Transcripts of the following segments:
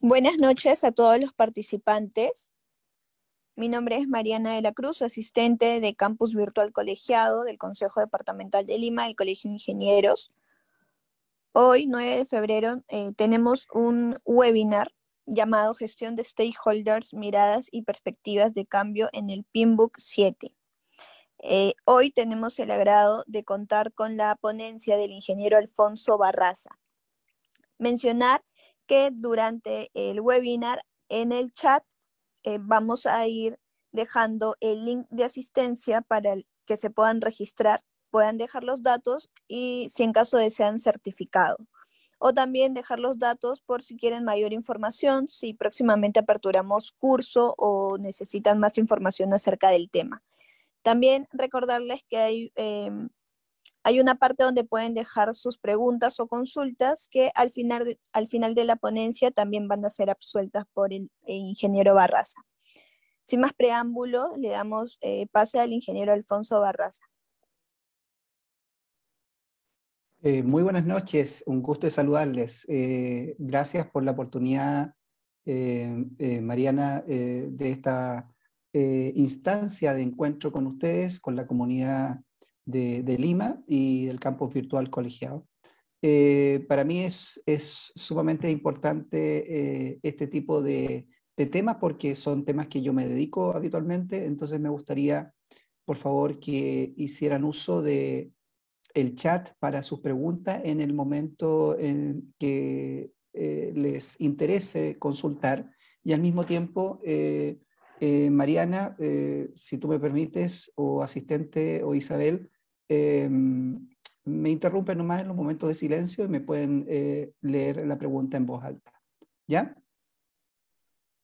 Buenas noches a todos los participantes. Mi nombre es Mariana de la Cruz, asistente de Campus Virtual Colegiado del Consejo Departamental de Lima, del Colegio de Ingenieros. Hoy, 9 de febrero, tenemos un webinar llamado Gestión de Stakeholders, Miradas y Perspectivas de Cambio en el PMBOK 7. Hoy tenemos el agrado de contar con la ponencia del ingeniero Alfonso Barraza. Mencionar que durante el webinar en el chat vamos a ir dejando el link de asistencia para que se puedan registrar, puedan dejar los datos y si en caso desean certificado. O también dejar los datos por si quieren mayor información, si próximamente aperturamos curso o necesitan más información acerca del tema. También recordarles que hay una parte donde pueden dejar sus preguntas o consultas que al final de la ponencia también van a ser absueltas por el ingeniero Barraza. Sin más preámbulo, le damos pase al ingeniero Alfonso Barraza. Muy buenas noches, un gusto de saludarles. Gracias por la oportunidad, Mariana, de esta instancia de encuentro con ustedes, con la comunidad de Lima y del campus virtual colegiado. Para mí es sumamente importante este tipo de temas porque son temas que yo me dedico habitualmente, entonces me gustaría, por favor, que hicieran uso de el chat para sus preguntas en el momento en que les interese consultar y al mismo tiempo, Mariana, si tú me permites, o asistente o Isabel, me interrumpen nomás en los momentos de silencio y me pueden leer la pregunta en voz alta. ¿Ya?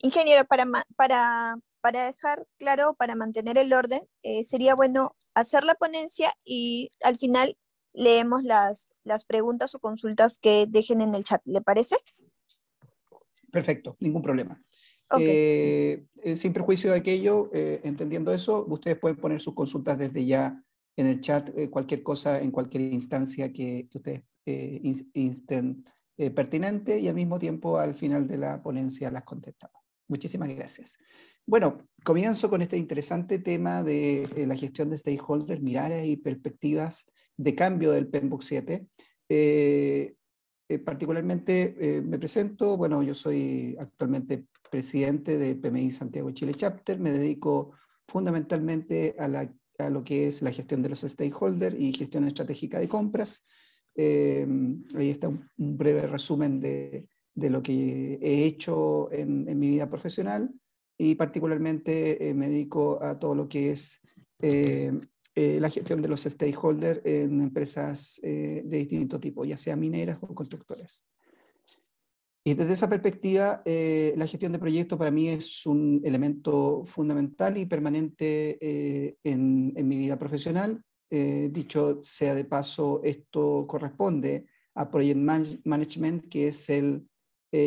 Ingeniero, para dejar claro, para mantener el orden, sería bueno hacer la ponencia y al final leemos las preguntas o consultas que dejen en el chat. ¿Le parece? Perfecto, ningún problema. Ok. Sin perjuicio de aquello, entendiendo eso, ustedes pueden poner sus consultas desde ya en el chat, cualquier cosa en cualquier instancia que ustedes insten pertinente y al mismo tiempo al final de la ponencia las contestamos. Muchísimas gracias. Bueno, comienzo con este interesante tema de la gestión de stakeholders, miradas y perspectivas de cambio del PMBOK 7. Particularmente me presento, bueno, yo soy actualmente presidente de PMI Santiago Chile Chapter, me dedico fundamentalmente a lo que es la gestión de los stakeholders y gestión estratégica de compras. Ahí está un breve resumen de lo que he hecho en mi vida profesional y particularmente me dedico a todo lo que es la gestión de los stakeholders en empresas de distinto tipo, ya sea mineras o constructoras. Y desde esa perspectiva, la gestión de proyectos para mí es un elemento fundamental y permanente en mi vida profesional. Dicho sea de paso, esto corresponde a Project Management, que es el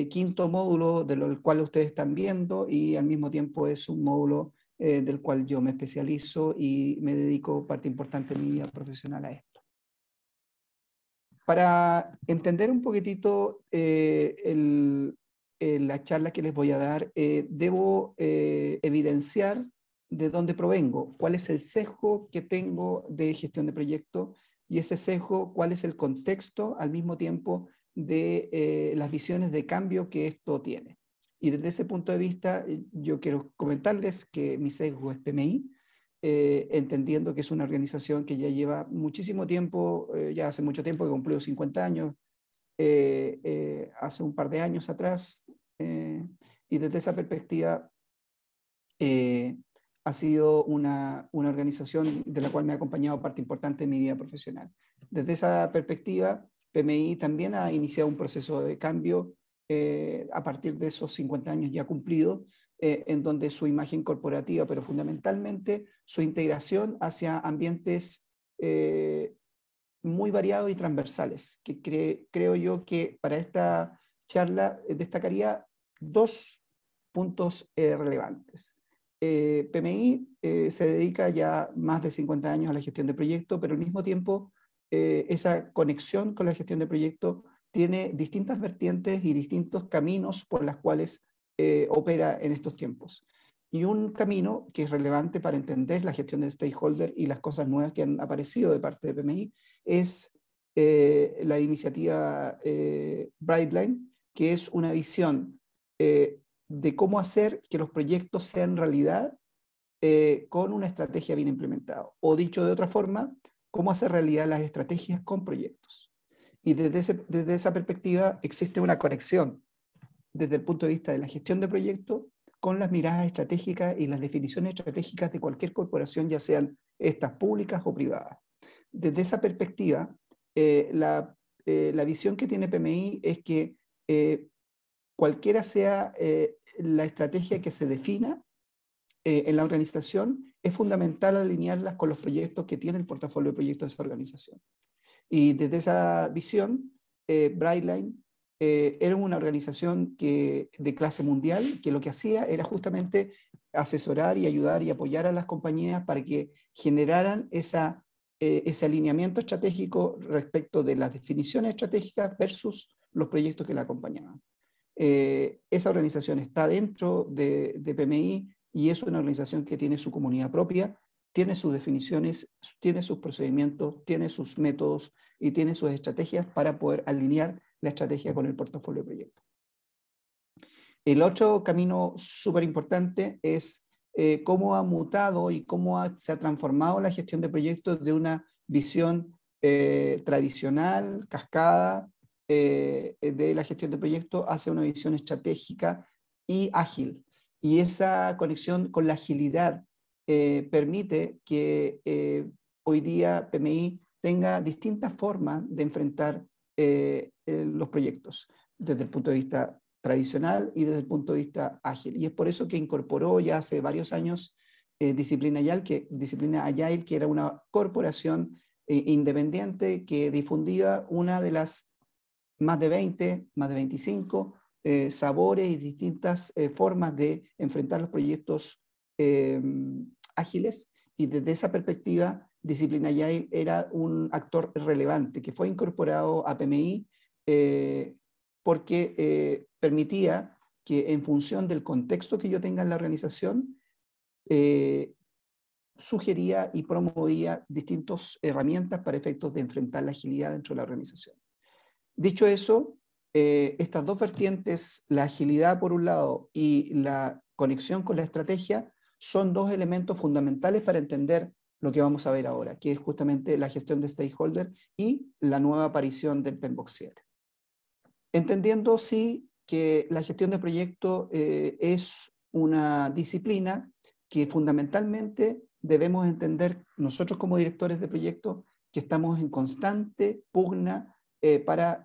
quinto módulo del cual ustedes están viendo y al mismo tiempo es un módulo del cual yo me especializo y me dedico parte importante de mi vida profesional a esto. Para entender un poquitito la charla que les voy a dar, debo evidenciar de dónde provengo, cuál es el sesgo que tengo de gestión de proyectos y ese sesgo, cuál es el contexto al mismo tiempo de las visiones de cambio que esto tiene. Y desde ese punto de vista, yo quiero comentarles que mi sesgo es PMI, entendiendo que es una organización que ya lleva muchísimo tiempo, ya hace mucho tiempo que cumplió 50 años, hace un par de años atrás, y desde esa perspectiva ha sido una organización de la cual me ha acompañado parte importante de mi vida profesional. Desde esa perspectiva, PMI también ha iniciado un proceso de cambio a partir de esos 50 años ya cumplidos, en donde su imagen corporativa, pero fundamentalmente su integración hacia ambientes muy variados y transversales, que creo yo que para esta charla destacaría dos puntos relevantes. PMI se dedica ya más de 50 años a la gestión de proyectos, pero al mismo tiempo esa conexión con la gestión de proyectos tiene distintas vertientes y distintos caminos por las cuales opera en estos tiempos. Y un camino que es relevante para entender la gestión de stakeholder y las cosas nuevas que han aparecido de parte de PMI es la iniciativa Brightline, que es una visión de cómo hacer que los proyectos sean realidad con una estrategia bien implementada. O dicho de otra forma, cómo hacer realidad las estrategias con proyectos. Y desde esa perspectiva existe una conexión desde el punto de vista de la gestión de proyectos con las miradas estratégicas y las definiciones estratégicas de cualquier corporación, ya sean estas públicas o privadas. Desde esa perspectiva, la visión que tiene PMI es que cualquiera sea la estrategia que se defina en la organización, es fundamental alinearlas con los proyectos que tiene el portafolio de proyectos de esa organización. Y desde esa visión, Brightline era una organización de clase mundial que lo que hacía era justamente asesorar y ayudar y apoyar a las compañías para que generaran ese alineamiento estratégico respecto de las definiciones estratégicas versus los proyectos que la acompañaban. Esa organización está dentro de PMI y es una organización que tiene su comunidad propia, tiene sus definiciones, tiene sus procedimientos, tiene sus métodos y tiene sus estrategias para poder alinear la estrategia con el portafolio de proyectos. El otro camino súper importante es cómo ha mutado y cómo se ha transformado la gestión de proyectos de una visión tradicional, cascada, de la gestión de proyectos hacia una visión estratégica y ágil. Y esa conexión con la agilidad permite que hoy día PMI tenga distintas formas de enfrentar los proyectos desde el punto de vista tradicional y desde el punto de vista ágil. Y es por eso que incorporó ya hace varios años Disciplina Agile, que era una corporación independiente que difundía una de las más de 20, más de 25 sabores y distintas formas de enfrentar los proyectos ágiles. Y desde esa perspectiva, Disciplina Agile era un actor relevante que fue incorporado a PMI porque permitía que en función del contexto que yo tenga en la organización, sugería y promovía distintas herramientas para efectos de enfrentar la agilidad dentro de la organización. Dicho eso, estas dos vertientes, la agilidad por un lado y la conexión con la estrategia, son dos elementos fundamentales para entender lo que vamos a ver ahora, que es justamente la gestión de stakeholder y la nueva aparición del PMBOK 7. Entendiendo, sí, que la gestión de proyectos es una disciplina que fundamentalmente debemos entender nosotros como directores de proyectos, que estamos en constante pugna para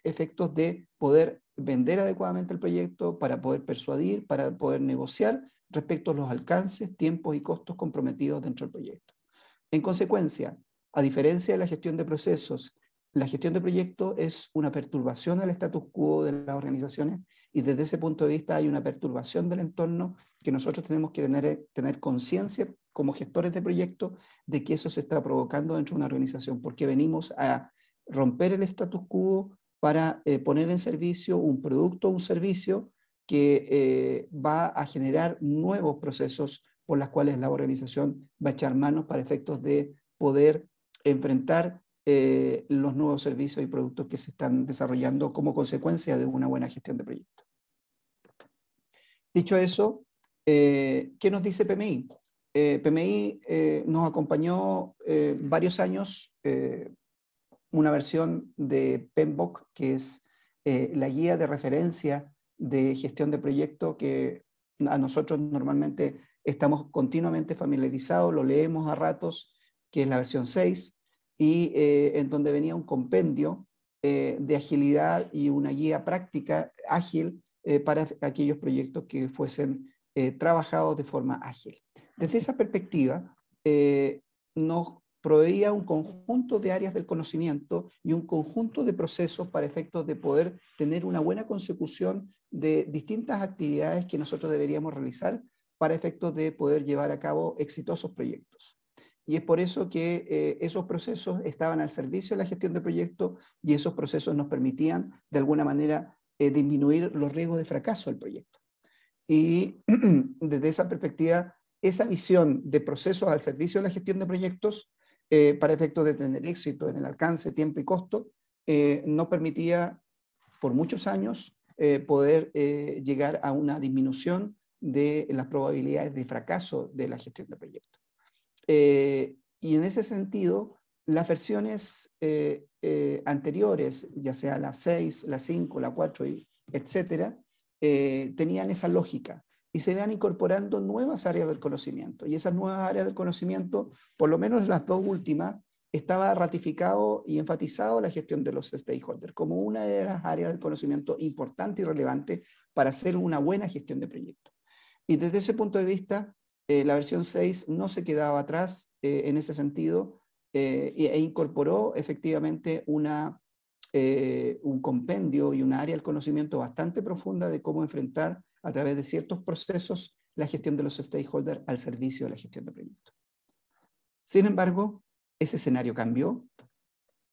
efectos de poder vender adecuadamente el proyecto, para poder persuadir, para poder negociar respecto a los alcances, tiempos y costos comprometidos dentro del proyecto. En consecuencia, a diferencia de la gestión de procesos, la gestión de proyectos es una perturbación al status quo de las organizaciones y desde ese punto de vista hay una perturbación del entorno que nosotros tenemos que tener conciencia como gestores de proyectos de que eso se está provocando dentro de una organización, porque venimos a romper el status quo para poner en servicio un producto o un servicio que va a generar nuevos procesos por los cuales la organización va a echar manos para efectos de poder enfrentar los nuevos servicios y productos que se están desarrollando como consecuencia de una buena gestión de proyectos. Dicho eso, ¿qué nos dice PMI? PMI nos acompañó varios años, una versión de PMBOK, que es la guía de referencia de gestión de proyectos que a nosotros normalmente estamos continuamente familiarizados, lo leemos a ratos, que es la versión 6, y en donde venía un compendio de agilidad y una guía práctica ágil para aquellos proyectos que fuesen trabajados de forma ágil. Desde esa perspectiva, nos proveía un conjunto de áreas del conocimiento y un conjunto de procesos para efectos de poder tener una buena consecución de distintas actividades que nosotros deberíamos realizar para efectos de poder llevar a cabo exitosos proyectos. y es por eso que esos procesos estaban al servicio de la gestión de proyectos y esos procesos nos permitían, de alguna manera, disminuir los riesgos de fracaso del proyecto. Y desde esa perspectiva, esa visión de procesos al servicio de la gestión de proyectos, para efectos de tener éxito en el alcance, tiempo y costo, nos permitía por muchos años poder llegar a una disminución de las probabilidades de fracaso de la gestión de proyectos. Y en ese sentido, las versiones anteriores, ya sea la 6, la 5, la 4, etcétera, tenían esa lógica y se van incorporando nuevas áreas del conocimiento. Y esas nuevas áreas del conocimiento, por lo menos las dos últimas, estaba ratificado y enfatizado la gestión de los stakeholders como una de las áreas del conocimiento importante y relevante para hacer una buena gestión de proyectos. Y desde ese punto de vista, la versión 6 no se quedaba atrás en ese sentido e incorporó efectivamente un compendio y una área del conocimiento bastante profunda de cómo enfrentar a través de ciertos procesos la gestión de los stakeholders al servicio de la gestión de proyectos. Sin embargo, ese escenario cambió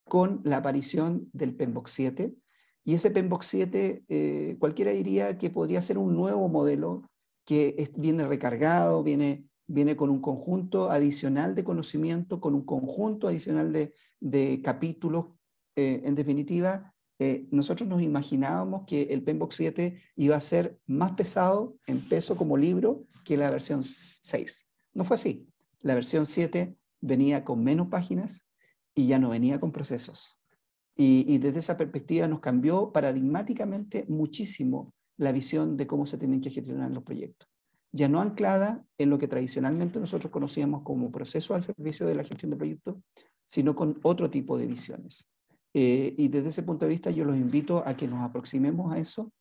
con la aparición del PMBOK 7, y ese PMBOK 7 cualquiera diría que podría ser un nuevo modelo que viene recargado, viene con un conjunto adicional de conocimiento, con un conjunto adicional de capítulos. En definitiva, nosotros nos imaginábamos que el PMBOK 7 iba a ser más pesado en peso como libro que la versión 6. No fue así. La versión 7 venía con menos páginas y ya no venía con procesos. Y desde esa perspectiva nos cambió paradigmáticamente muchísimo la visión de cómo se tienen que gestionar los proyectos. Ya no anclada en lo que tradicionalmente nosotros conocíamos como proceso al servicio de la gestión de proyectos, sino con otro tipo de visiones. Y desde ese punto de vista yo los invito a que nos aproximemos a eso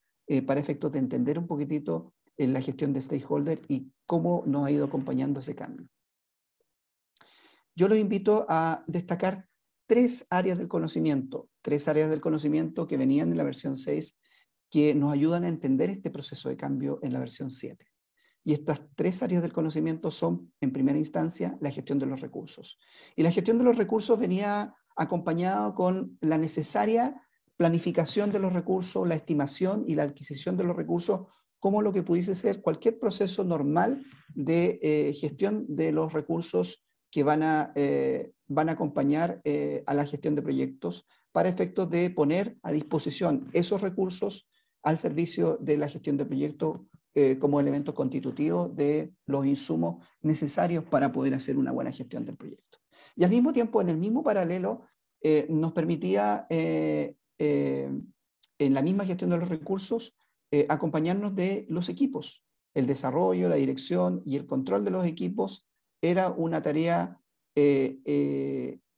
para efectos de entender un poquitito la gestión de stakeholder y cómo nos ha ido acompañando ese cambio. Yo los invito a destacar tres áreas del conocimiento que venían en la versión 6 que nos ayudan a entender este proceso de cambio en la versión 7. Y estas tres áreas del conocimiento son, en primera instancia, la gestión de los recursos. Y la gestión de los recursos venía acompañado con la necesaria planificación de los recursos, la estimación y la adquisición de los recursos, como lo que pudiese ser cualquier proceso normal de gestión de los recursos que van a acompañar a la gestión de proyectos para efectos de poner a disposición esos recursos al servicio de la gestión de proyectos como elemento constitutivo de los insumos necesarios para poder hacer una buena gestión del proyecto. Y al mismo tiempo, en el mismo paralelo, nos permitía, en la misma gestión de los recursos, acompañarnos de los equipos. El desarrollo, la dirección y el control de los equipos era una tarea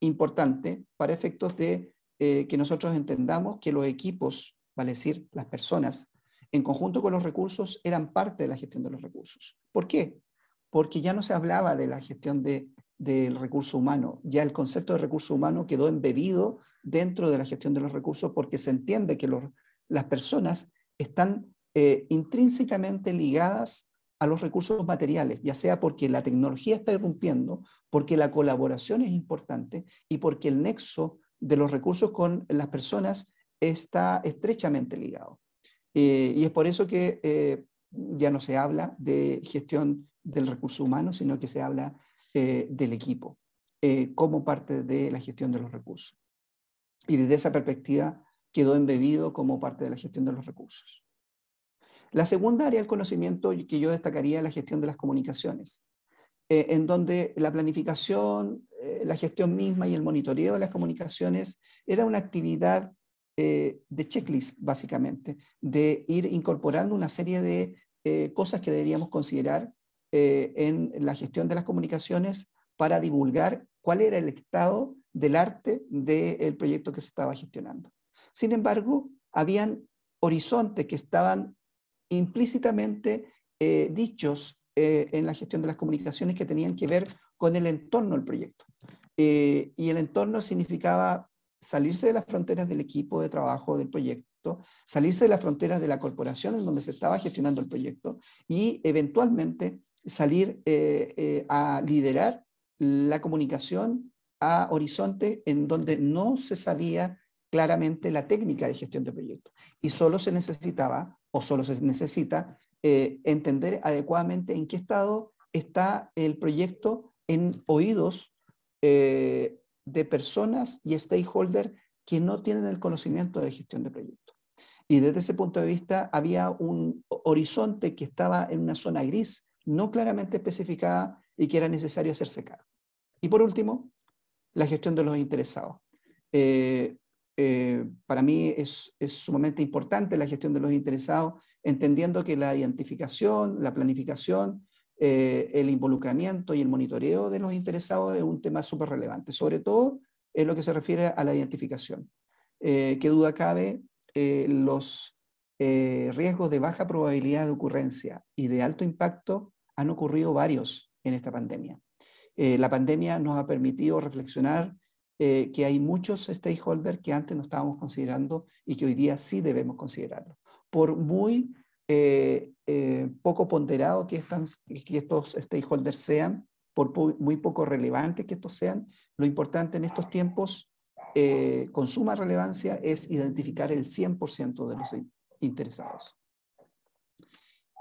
importante para efectos de que nosotros entendamos que los equipos, vale decir, las personas, en conjunto con los recursos, eran parte de la gestión de los recursos. ¿Por qué? Porque ya no se hablaba de la gestión del recurso humano, ya el concepto de recurso humano quedó embebido dentro de la gestión de los recursos porque se entiende que las personas están intrínsecamente ligadas a los recursos materiales, ya sea porque la tecnología está irrumpiendo, porque la colaboración es importante y porque el nexo de los recursos con las personas está estrechamente ligado. Y es por eso que ya no se habla de gestión del recurso humano, sino que se habla del equipo como parte de la gestión de los recursos. Y desde esa perspectiva quedó embebido como parte de la gestión de los recursos. La segunda área del conocimiento que yo destacaría es la gestión de las comunicaciones, en donde la planificación, la gestión misma y el monitoreo de las comunicaciones era una actividad de checklist, básicamente, de ir incorporando una serie de cosas que deberíamos considerar en la gestión de las comunicaciones para divulgar cuál era el estado del arte del proyecto que se estaba gestionando. Sin embargo, habían horizontes que estaban implícitamente dichos en la gestión de las comunicaciones que tenían que ver con el entorno del proyecto. Y el entorno significaba salirse de las fronteras del equipo de trabajo del proyecto, salirse de las fronteras de la corporación en donde se estaba gestionando el proyecto y eventualmente salir a liderar la comunicación a horizontes en donde no se sabía claramente la técnica de gestión de proyectos. Y solo se necesitaba, o solo se necesita, entender adecuadamente en qué estado está el proyecto en oídos de personas y stakeholders que no tienen el conocimiento de gestión de proyectos. Y desde ese punto de vista había un horizonte que estaba en una zona gris, no claramente especificada y que era necesario hacerse cargo. Y por último, la gestión de los interesados. Para mí es sumamente importante la gestión de los interesados, entendiendo que la identificación, la planificación, el involucramiento y el monitoreo de los interesados es un tema súper relevante, sobre todo en lo que se refiere a la identificación. Qué duda cabe, los riesgos de baja probabilidad de ocurrencia y de alto impacto han ocurrido varios en esta pandemia. La pandemia nos ha permitido reflexionar que hay muchos stakeholders que antes no estábamos considerando y que hoy día sí debemos considerarlo. Por muy poco ponderado que estos stakeholders sean, por muy poco relevantes que estos sean, lo importante en estos tiempos con suma relevancia es identificar el 100% de los interesados.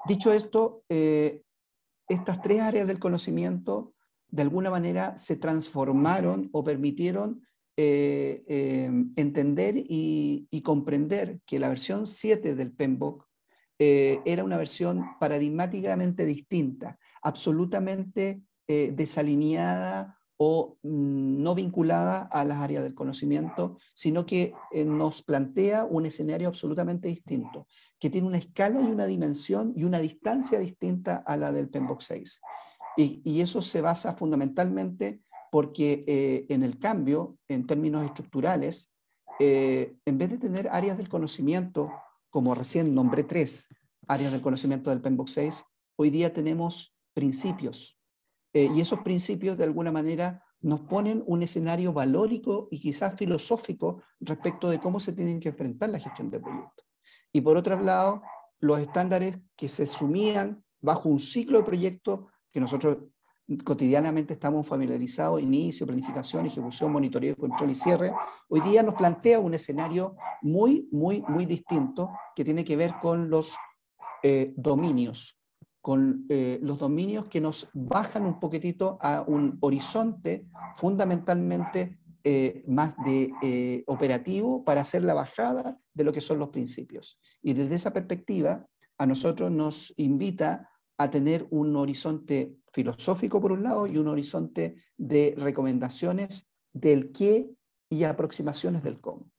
Dicho esto, estas tres áreas del conocimiento de alguna manera se transformaron o permitieron entender y comprender que la versión 7 del PMBOK era una versión paradigmáticamente distinta, absolutamente desalineada o no vinculada a las áreas del conocimiento, sino que nos plantea un escenario absolutamente distinto, que tiene una escala y una dimensión y una distancia distinta a la del PMBOK 6. Y eso se basa fundamentalmente porque en el cambio, en términos estructurales, en vez de tener áreas del conocimiento, como recién nombré 3 áreas del conocimiento del PMBOK 6, hoy día tenemos principios. Y esos principios, de alguna manera, nos ponen un escenario valórico y quizás filosófico respecto de cómo se tienen que enfrentar la gestión de proyectos. Y por otro lado, los estándares que se sumían bajo un ciclo de proyectos que nosotros cotidianamente estamos familiarizados, inicio, planificación, ejecución, monitoreo, control y cierre, hoy día nos plantea un escenario muy distinto que tiene que ver con los dominios, con los dominios que nos bajan un poquitito a un horizonte fundamentalmente más de operativo para hacer la bajada de lo que son los principios. Y desde esa perspectiva, a nosotros nos invita a tener un horizonte filosófico por un lado y un horizonte de recomendaciones del qué y aproximaciones del cómo.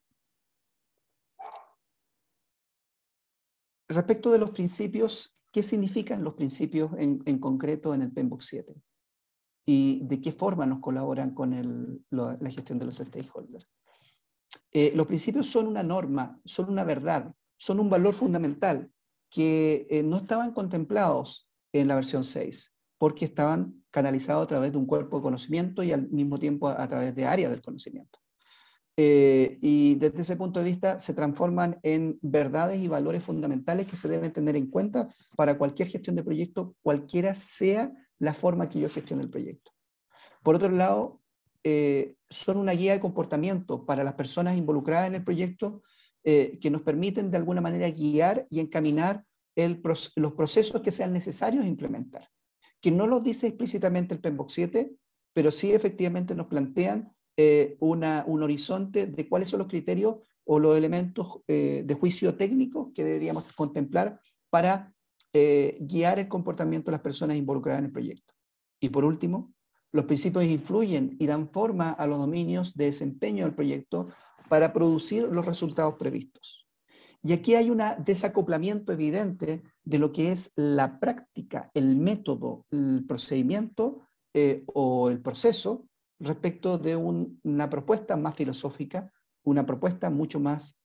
Respecto de los principios, ¿qué significan los principios en concreto en el PMBOK 7? ¿Y de qué forma nos colaboran con la gestión de los stakeholders? Los principios son una norma, son una verdad, son un valor fundamental que no estaban contemplados en la versión 6, porque estaban canalizados a través de un cuerpo de conocimiento y al mismo tiempo a través de áreas del conocimiento. Y desde ese punto de vista se transforman en verdades y valores fundamentales que se deben tener en cuenta para cualquier gestión de proyecto, cualquiera sea la forma que yo gestione el proyecto. Por otro lado, son una guía de comportamiento para las personas involucradas en el proyecto que nos permiten de alguna manera guiar y encaminar los procesos que sean necesarios implementar, que no los dice explícitamente el PMBOK 7, pero sí efectivamente nos plantean un horizonte de cuáles son los criterios o los elementos de juicio técnico que deberíamos contemplar para guiar el comportamiento de las personas involucradas en el proyecto. Y por último, los principios influyen y dan forma a los dominios de desempeño del proyecto para producir los resultados previstos. Y aquí hay un desacoplamiento evidente de lo que es la práctica, el método, el procedimiento o el proceso respecto de una propuesta más filosófica, una propuesta mucho más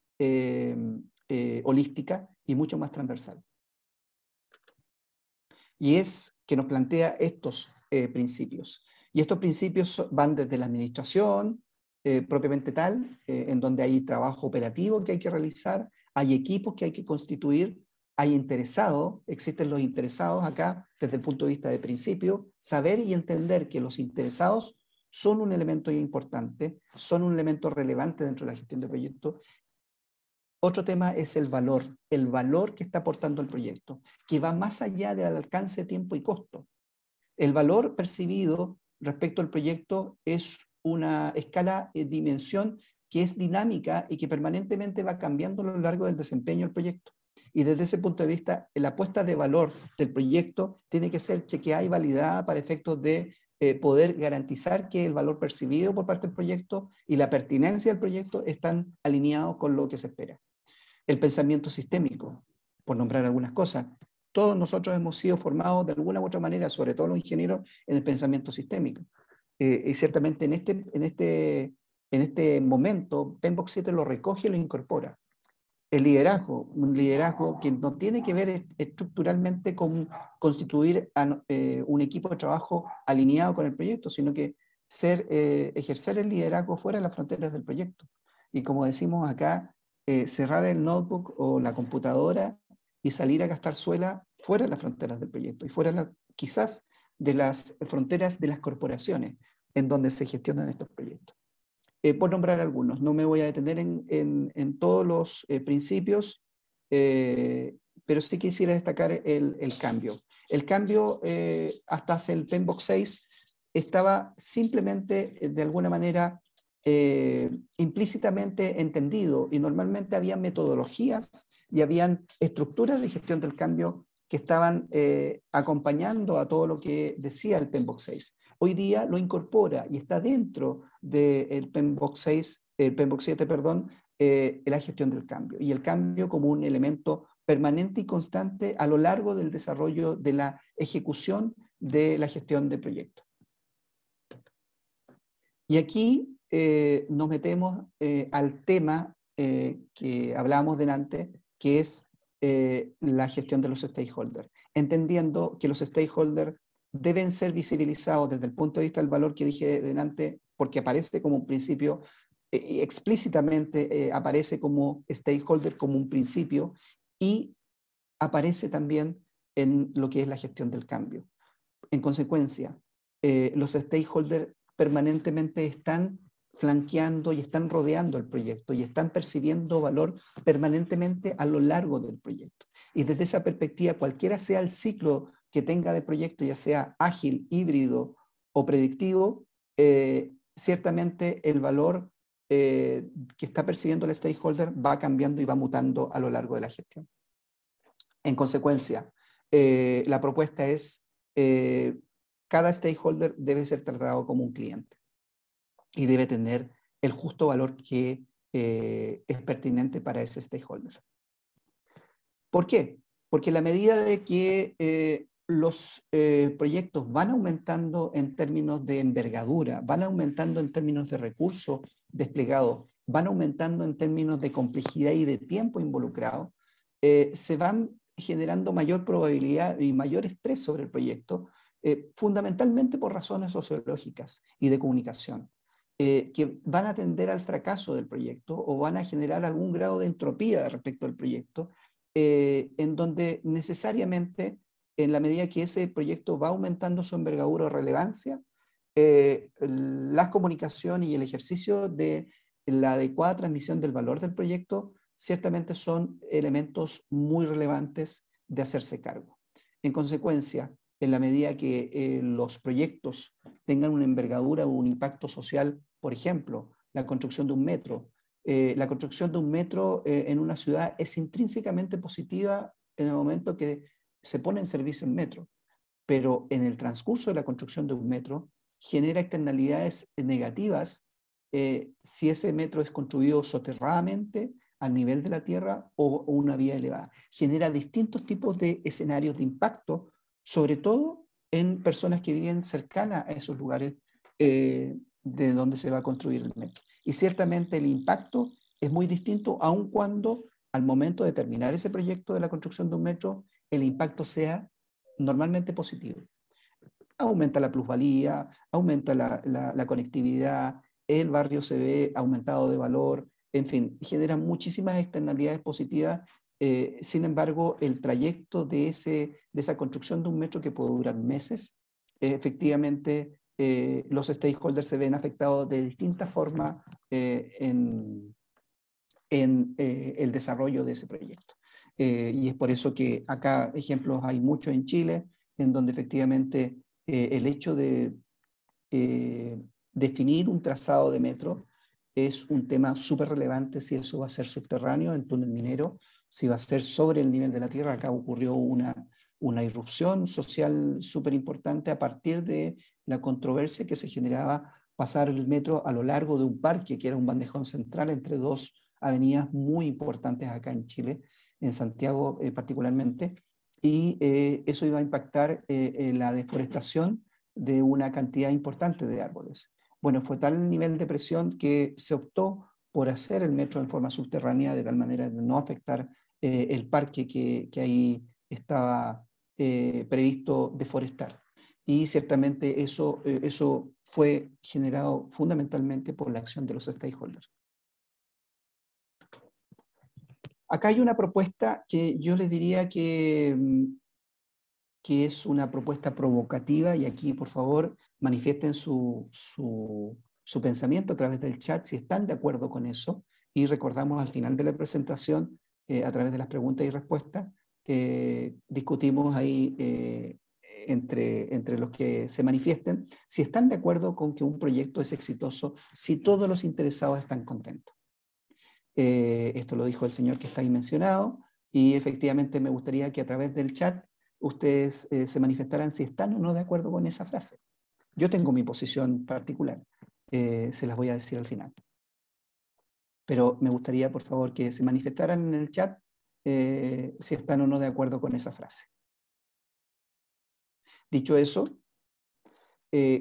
holística y mucho más transversal. Y es que nos plantea estos principios. Y estos principios van desde la administración propiamente tal, en donde hay trabajo operativo que hay que realizar, hay equipos que hay que constituir, hay interesados, existen los interesados acá desde el punto de vista de principio, saber y entender que los interesados son un elemento importante, son un elemento relevante dentro de la gestión de proyectos. Otro tema es el valor que está aportando el proyecto, que va más allá del alcance, tiempo y costo. El valor percibido respecto al proyecto es una escala, dimensión que es dinámica y que permanentemente va cambiando a lo largo del desempeño del proyecto. Y desde ese punto de vista, la apuesta de valor del proyecto tiene que ser chequeada y validada para efectos de poder garantizar que el valor percibido por parte del proyecto y la pertinencia del proyecto están alineados con lo que se espera. El pensamiento sistémico, por nombrar algunas cosas. Todos nosotros hemos sido formados de alguna u otra manera, sobre todo los ingenieros, en el pensamiento sistémico. Y ciertamente en este momento, PMBOK 7 lo recoge y lo incorpora. El liderazgo, un liderazgo que no tiene que ver estructuralmente con constituir un equipo de trabajo alineado con el proyecto, sino que ejercer el liderazgo fuera de las fronteras del proyecto. Y como decimos acá, cerrar el notebook o la computadora y salir a gastar suela fuera de las fronteras del proyecto y fuera quizás de las fronteras de las corporaciones en donde se gestionan estos proyectos. Por nombrar algunos, no me voy a detener en todos los principios, pero sí quisiera destacar el cambio. El cambio hasta hacia el PMBOK 6 estaba simplemente, de alguna manera, implícitamente entendido, y normalmente había metodologías y habían estructuras de gestión del cambio que estaban acompañando a todo lo que decía el PMBOK 6. Hoy día lo incorpora y está dentro del PMBOK 6, PMBOK 7, perdón, la gestión del cambio. Y el cambio como un elemento permanente y constante a lo largo del desarrollo de la ejecución de la gestión de proyectos. Y aquí nos metemos al tema que hablábamos delante, que es la gestión de los stakeholders, entendiendo que los stakeholders deben ser visibilizados desde el punto de vista del valor que dije delante, porque aparece como un principio, explícitamente aparece como stakeholder, como un principio, y aparece también en lo que es la gestión del cambio. En consecuencia, los stakeholders permanentemente están flanqueando y están rodeando el proyecto y están percibiendo valor permanentemente a lo largo del proyecto. Y desde esa perspectiva, cualquiera sea el ciclo que tenga de proyecto, ya sea ágil, híbrido o predictivo, ciertamente el valor que está percibiendo el stakeholder va cambiando y va mutando a lo largo de la gestión. En consecuencia, la propuesta es cada stakeholder debe ser tratado como un cliente y debe tener el justo valor que es pertinente para ese stakeholder. ¿Por qué? Porque a la medida de que los proyectos van aumentando en términos de envergadura, van aumentando en términos de recursos desplegados, van aumentando en términos de complejidad y de tiempo involucrado, se van generando mayor probabilidad y mayor estrés sobre el proyecto, fundamentalmente por razones sociológicas y de comunicación, que van a tender al fracaso del proyecto o van a generar algún grado de entropía respecto al proyecto, en donde necesariamente, en la medida que ese proyecto va aumentando su envergadura o relevancia, la comunicación y el ejercicio de la adecuada transmisión del valor del proyecto ciertamente son elementos muy relevantes de hacerse cargo. En consecuencia, en la medida que los proyectos tengan una envergadura o un impacto social, por ejemplo, la construcción de un metro, la construcción de un metro en una ciudad es intrínsecamente positiva en el momento que se pone en servicio el metro, pero en el transcurso de la construcción de un metro genera externalidades negativas si ese metro es construido soterradamente al nivel de la tierra o una vía elevada. Genera distintos tipos de escenarios de impacto, sobre todo en personas que viven cercanas a esos lugares de donde se va a construir el metro. Y ciertamente el impacto es muy distinto, aun cuando al momento de terminar ese proyecto de la construcción de un metro, el impacto sea normalmente positivo. Aumenta la plusvalía, aumenta la conectividad, el barrio se ve aumentado de valor, en fin, genera muchísimas externalidades positivas Sin embargo, el trayecto de esa construcción de un metro que puede durar meses, efectivamente los stakeholders se ven afectados de distintas formas en el desarrollo de ese proyecto. Y es por eso que acá ejemplos hay muchos en Chile, en donde efectivamente el hecho de definir un trazado de metro es un tema súper relevante, si eso va a ser subterráneo, en túnel minero, si va a ser sobre el nivel de la tierra. Acá ocurrió una irrupción social súper importante a partir de la controversia que se generaba pasar el metro a lo largo de un parque, que era un bandejón central entre dos avenidas muy importantes acá en Chile, en Santiago particularmente, y eso iba a impactar en la deforestación de una cantidad importante de árboles. Bueno, fue tal el nivel de presión que se optó por hacer el metro en forma subterránea de tal manera de no afectar el parque que ahí estaba previsto deforestar. Y ciertamente eso fue generado fundamentalmente por la acción de los stakeholders. Acá hay una propuesta que yo les diría que es una propuesta provocativa, y aquí por favor manifiesten su pensamiento a través del chat si están de acuerdo con eso, y recordamos al final de la presentación, a través de las preguntas y respuestas, discutimos ahí entre los que se manifiesten si están de acuerdo con que un proyecto es exitoso, si todos los interesados están contentos. Esto lo dijo el señor que está ahí mencionado, y efectivamente me gustaría que a través del chat ustedes se manifestaran si están o no de acuerdo con esa frase. Yo tengo mi posición particular, se las voy a decir al final. Pero me gustaría, por favor, que se manifestaran en el chat si están o no de acuerdo con esa frase. Dicho eso,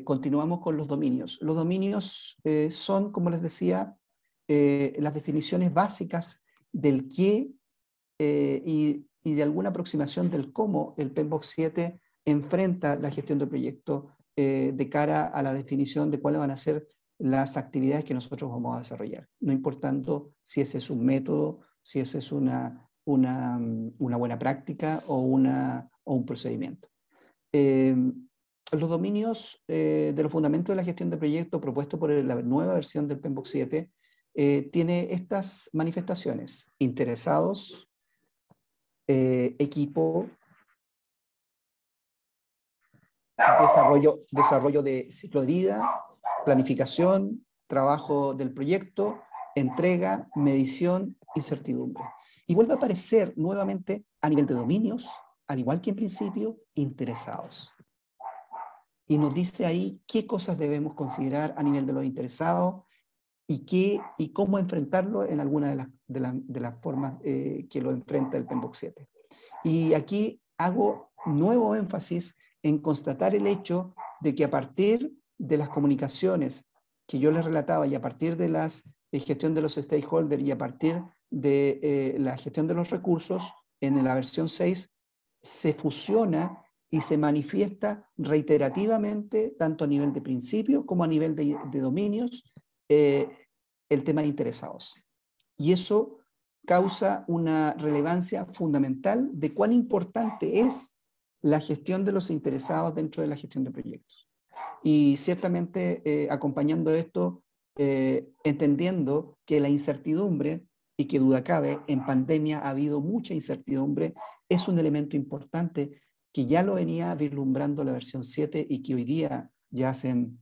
continuamos con los dominios. Los dominios son, como les decía, las definiciones básicas del qué y de alguna aproximación del cómo el PMBOK 7 enfrenta la gestión del proyecto de cara a la definición de cuáles van a ser las actividades que nosotros vamos a desarrollar, no importando si ese es un método, si ese es una buena práctica o un procedimiento. Los dominios de los fundamentos de la gestión de proyecto propuesto por la nueva versión del PMBOK 7 tiene estas manifestaciones: interesados, equipo, desarrollo de ciclo de vida, planificación, trabajo del proyecto, entrega, medición, incertidumbre. Y vuelve a aparecer nuevamente a nivel de dominios, al igual que en principio, interesados. Y nos dice ahí qué cosas debemos considerar a nivel de los interesados y cómo enfrentarlo en alguna de las formas que lo enfrenta el PMBOK 7. Y aquí hago nuevo énfasis en constatar el hecho de que a partir de las comunicaciones que yo les relataba, y a partir de la gestión de los stakeholders, y a partir de la gestión de los recursos, en la versión 6 se fusiona y se manifiesta reiterativamente, tanto a nivel de principio como a nivel de dominios, el tema de interesados. Y eso causa una relevancia fundamental de cuán importante es la gestión de los interesados dentro de la gestión de proyectos. Y ciertamente acompañando esto, entendiendo que la incertidumbre, y que duda cabe, en pandemia ha habido mucha incertidumbre, es un elemento importante que ya lo venía vislumbrando la versión 7 y que hoy día, ya hacen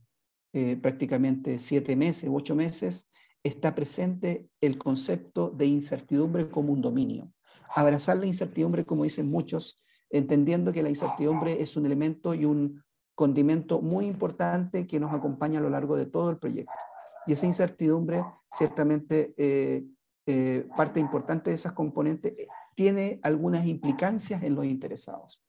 prácticamente 7 meses, 8 meses, está presente el concepto de incertidumbre como un dominio. Abrazar la incertidumbre, como dicen muchos, entendiendo que la incertidumbre es un elemento y un condimento muy importante que nos acompaña a lo largo de todo el proyecto. Y esa incertidumbre, ciertamente, parte importante de esas componentes, tiene algunas implicancias en los interesados.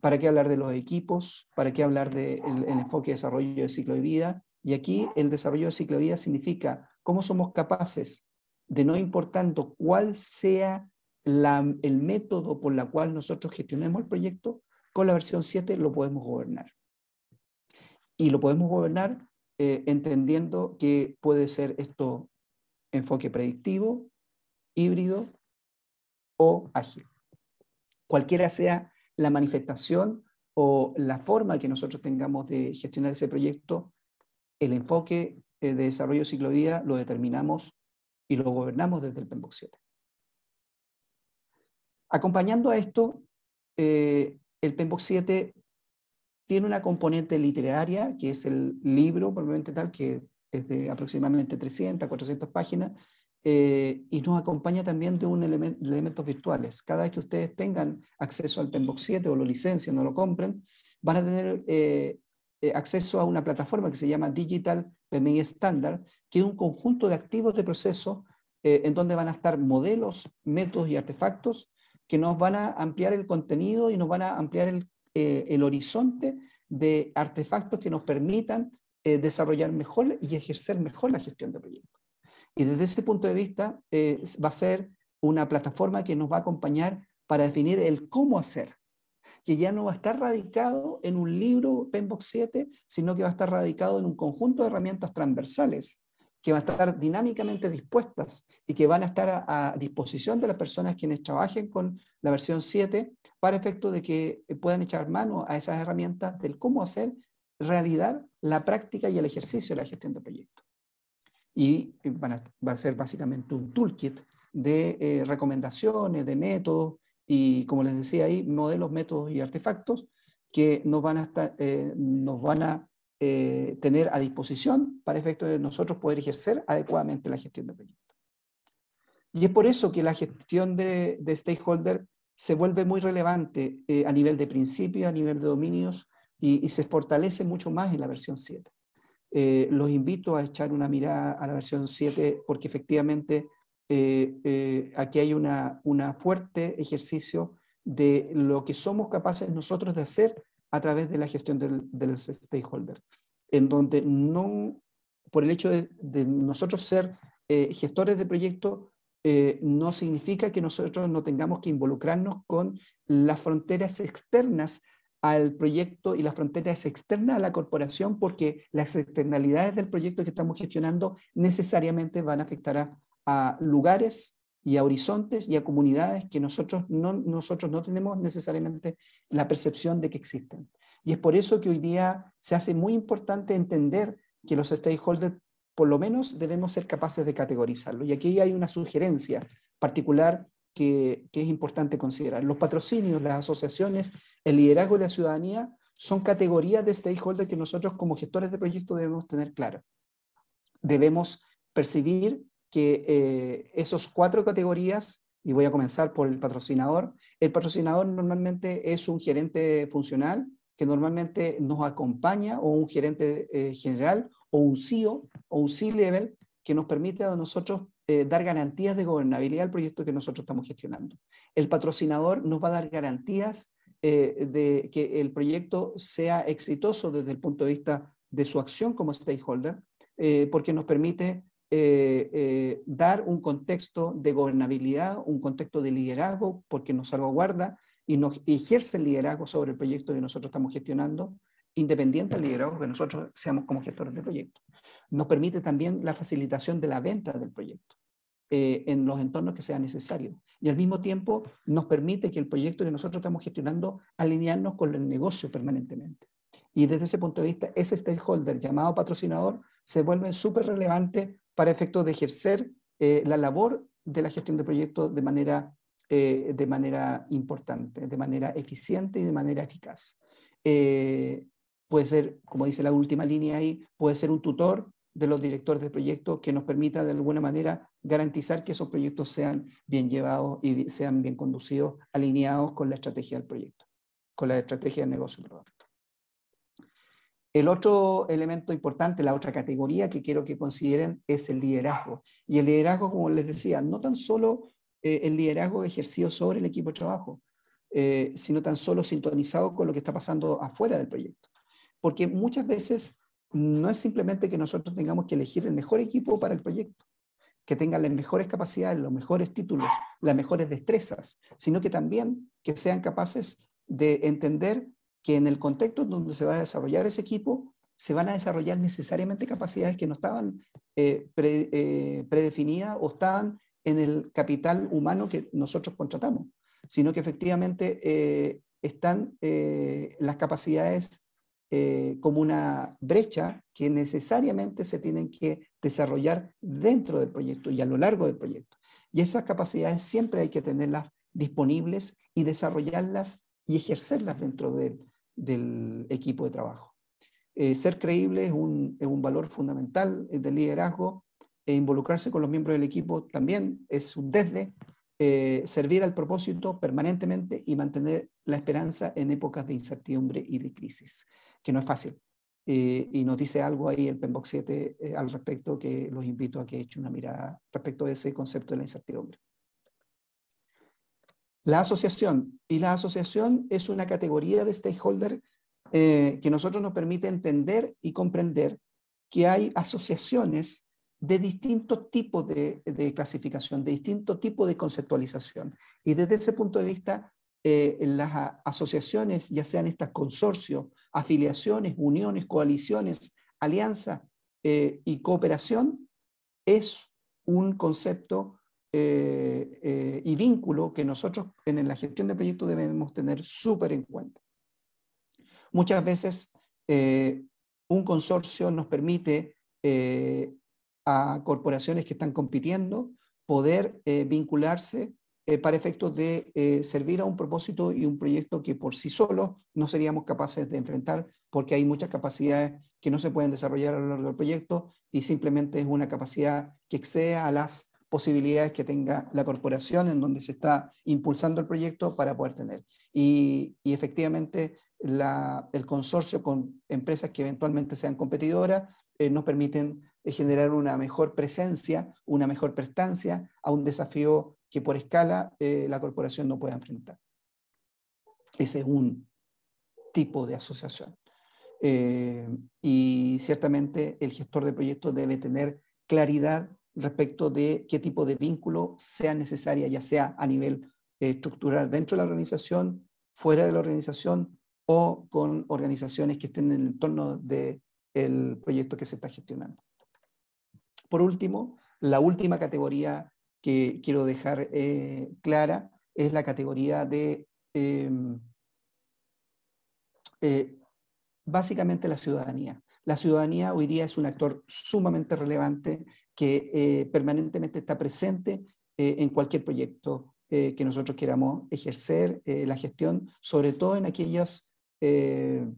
¿Para qué hablar de los equipos? ¿Para qué hablar del enfoque de desarrollo de ciclo de vida? Y aquí el desarrollo de ciclo de vida significa cómo somos capaces de, no importando cuál sea el método por el cual nosotros gestionemos el proyecto, con la versión 7 lo podemos gobernar. Y lo podemos gobernar entendiendo que puede ser esto enfoque predictivo, híbrido o ágil. Cualquiera sea la manifestación o la forma que nosotros tengamos de gestionar ese proyecto, el enfoque de desarrollo ciclovía lo determinamos y lo gobernamos desde el PMBOK 7. Acompañando a esto, el PMBOK 7 tiene una componente literaria, que es el libro, probablemente tal, que es de aproximadamente 300, 400 páginas, y nos acompaña también de elementos virtuales. Cada vez que ustedes tengan acceso al PMBOK 7 o lo licencien o lo compren, van a tener acceso a una plataforma que se llama Digital PMI Standard, que es un conjunto de activos de proceso en donde van a estar modelos, métodos y artefactos que nos van a ampliar el contenido y nos van a ampliar el horizonte de artefactos que nos permitan desarrollar mejor y ejercer mejor la gestión de proyectos. Y desde ese punto de vista va a ser una plataforma que nos va a acompañar para definir el cómo hacer, que ya no va a estar radicado en un libro PMBOK 7, sino que va a estar radicado en un conjunto de herramientas transversales que van a estar dinámicamente dispuestas y que van a estar a disposición de las personas quienes trabajen con la versión 7 para efecto de que puedan echar mano a esas herramientas del cómo hacer realidad la práctica y el ejercicio de la gestión de proyectos. Y va a ser básicamente un toolkit de recomendaciones, de métodos y, como les decía ahí, modelos, métodos y artefactos que nos van a tener a disposición para efecto de nosotros poder ejercer adecuadamente la gestión de proyectos. Y es por eso que la gestión de stakeholder se vuelve muy relevante a nivel de principios, a nivel de dominios, y se fortalece mucho más en la versión 7. Los invito a echar una mirada a la versión 7 porque efectivamente aquí hay una fuerte ejercicio de lo que somos capaces nosotros de hacer a través de la gestión de los stakeholders, en donde no, por el hecho de nosotros ser gestores de proyectos, no significa que nosotros no tengamos que involucrarnos con las fronteras externas al proyecto y las fronteras externas a la corporación, porque las externalidades del proyecto que estamos gestionando necesariamente van a afectar a lugares y a horizontes y a comunidades que nosotros no tenemos necesariamente la percepción de que existen. Y es por eso que hoy día se hace muy importante entender que los stakeholders por lo menos debemos ser capaces de categorizarlo. Y aquí hay una sugerencia particular que es importante considerar. Los patrocinios, las asociaciones, el liderazgo de la ciudadanía son categorías de stakeholders que nosotros como gestores de proyectos debemos tener claras. Debemos percibir que esos 4 categorías, y voy a comenzar por el patrocinador normalmente es un gerente funcional que normalmente nos acompaña, o un gerente general, o un CEO, o un C-level, que nos permite a nosotros dar garantías de gobernabilidad al proyecto que nosotros estamos gestionando. El patrocinador nos va a dar garantías de que el proyecto sea exitoso desde el punto de vista de su acción como stakeholder, porque nos permite dar un contexto de gobernabilidad, un contexto de liderazgo, porque nos salvaguarda y nos ejerce el liderazgo sobre el proyecto que nosotros estamos gestionando, independiente del liderazgo que nosotros seamos como gestores de proyecto. Nos permite también la facilitación de la venta del proyecto en los entornos que sea necesario. Y al mismo tiempo nos permite que el proyecto que nosotros estamos gestionando alinearnos con el negocio permanentemente. Y desde ese punto de vista, ese stakeholder llamado patrocinador se vuelve súper relevante para efectos de ejercer la labor de la gestión de proyectos de manera importante, de manera eficiente y de manera eficaz. Puede ser, como dice la última línea ahí, puede ser un tutor de los directores de proyectos que nos permita de alguna manera garantizar que esos proyectos sean bien llevados y sean bien conducidos, alineados con la estrategia del proyecto, con la estrategia del negocio. El otro elemento importante, la otra categoría que quiero que consideren es el liderazgo. Y el liderazgo, como les decía, no tan solo el liderazgo ejercido sobre el equipo de trabajo, sino tan solo sintonizado con lo que está pasando afuera del proyecto. Porque muchas veces no es simplemente que nosotros tengamos que elegir el mejor equipo para el proyecto, que tengan las mejores capacidades, los mejores títulos, las mejores destrezas, sino que también que sean capaces de entender que en el contexto donde se va a desarrollar ese equipo, se van a desarrollar necesariamente capacidades que no estaban predefinidas o estaban en el capital humano que nosotros contratamos, sino que efectivamente están las capacidades como una brecha que necesariamente se tienen que desarrollar dentro del proyecto y a lo largo del proyecto. Y esas capacidades siempre hay que tenerlas disponibles y desarrollarlas y ejercerlas dentro del equipo de trabajo. Ser creíble es un valor fundamental del liderazgo, e involucrarse con los miembros del equipo también es un desde, servir al propósito permanentemente y mantener la esperanza en épocas de incertidumbre y de crisis, que no es fácil. Y nos dice algo ahí el PMBOK 7 al respecto, que los invito a que echen una mirada respecto de ese concepto de la incertidumbre. La asociación. Y la asociación es una categoría de stakeholder que nosotros nos permite entender y comprender que hay asociaciones de distintos tipos de clasificación, de distintos tipos de conceptualización. Y desde ese punto de vista, las asociaciones, ya sean estas consorcios, afiliaciones, uniones, coaliciones, alianzas y cooperación, es un concepto y vínculo que nosotros en la gestión de proyectos debemos tener súper en cuenta. Muchas veces un consorcio nos permite a corporaciones que están compitiendo poder vincularse para efectos de servir a un propósito y un proyecto que por sí solos no seríamos capaces de enfrentar, porque hay muchas capacidades que no se pueden desarrollar a lo largo del proyecto y simplemente es una capacidad que excede a las posibilidades que tenga la corporación en donde se está impulsando el proyecto para poder tener. Y efectivamente el consorcio con empresas que eventualmente sean competidoras nos permiten generar una mejor presencia, una mejor prestancia a un desafío que por escala la corporación no puede enfrentar. Ese es un tipo de asociación. Y ciertamente el gestor de proyectos debe tener claridad respecto de qué tipo de vínculo sea necesaria, ya sea a nivel estructural dentro de la organización, fuera de la organización o con organizaciones que estén en el entorno del proyecto que se está gestionando. Por último, la última categoría que quiero dejar clara es la categoría de básicamente la ciudadanía. La ciudadanía hoy día es un actor sumamente relevante que permanentemente está presente en cualquier proyecto que nosotros queramos ejercer la gestión, sobre todo en aquellos